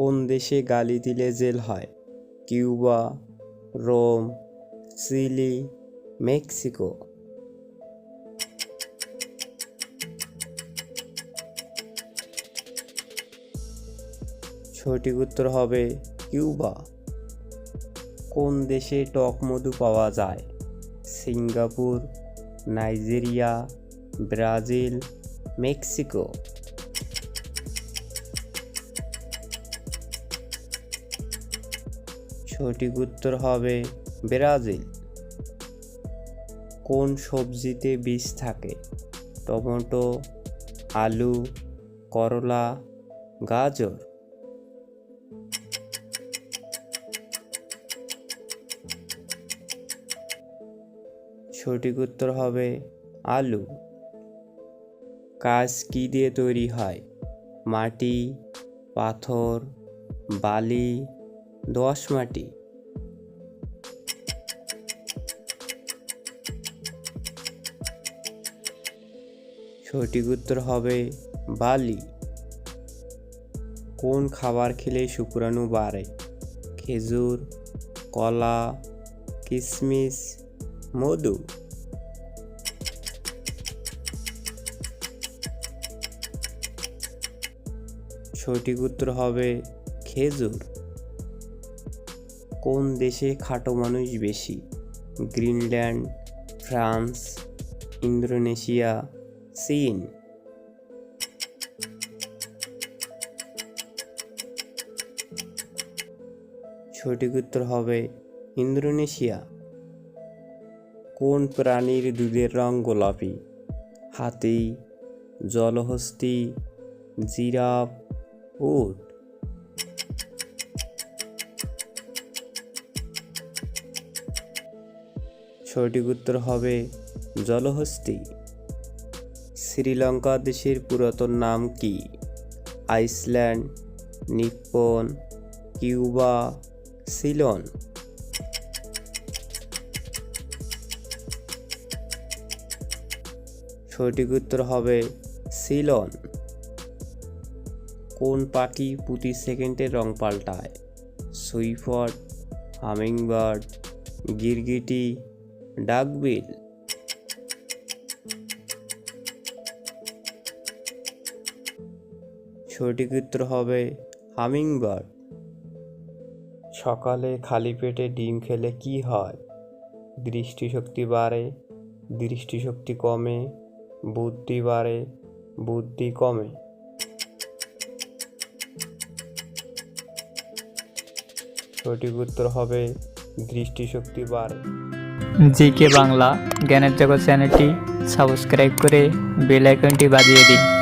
কোন দেশে গালি দিলে জেল হয়? Cuba, Rome, Chile, Mexico. সঠিক উত্তর হবে কিউবা। কোন দেশে টক মধু পাওয়া যায়? Singapore, Nigeria, Brazil, Mexico. সঠিক উত্তর হবে ব্রাজিল। কোন সবজিতে বীজ থাকে? টমেটো, আলু, করলা, গাজর। সঠিক উত্তর হবে আলু। কাঁচ কি দিয়ে তৈরি হয়? মাটি, পাথর, বালি, দোআঁশ মাটি। সঠিক উত্তর হবে বালি। কোন খাবার খেলে শুক্রাণু বাড়ে? খেজুর, কলা, কিশমিশ, মধু। সঠিক উত্তর হবে খেজুর। কোন দেশে খাটো মানুষ বেশি? গ্রিনল্যান্ড, ফ্রান্স, ইন্দোনেশিয়া, চীন। সঠিক উত্তর হবে ইন্দোনেশিয়া। কোন প্রাণীর দুধের রং গোলাপি? হাতি, জলহস্তী, জিরাফ, উট। সঠিক উত্তর হবে জলহস্তী। শ্রীলঙ্কা দেশের পুরাতন নাম কি? Iceland, Nippon, Cuba, Ceylon. সঠিক উত্তর হবে সিলন। কোন পাখি প্রতি সেকেন্ডে রং পাল্টায়? সুইফট, হামিংবার্ড, গিরগিটি, ডাকবিল। সঠিক উত্তর হবে হামিংবার্ড। সকালে খালি পেটে ডিম খেলে কি হয়? দৃষ্টিশক্তি বাড়ে, দৃষ্টিশক্তি কমে, বুদ্ধি বাড়ে, বুদ্ধি কমে। সঠিক উত্তর হবে দৃষ্টিশক্তি বাড়ে। জিকে বাংলা জ্ঞানের জগৎ চ্যানেলটি সাবস্ক্রাইব করে বেল আইকনটি বাজিয়ে দিন।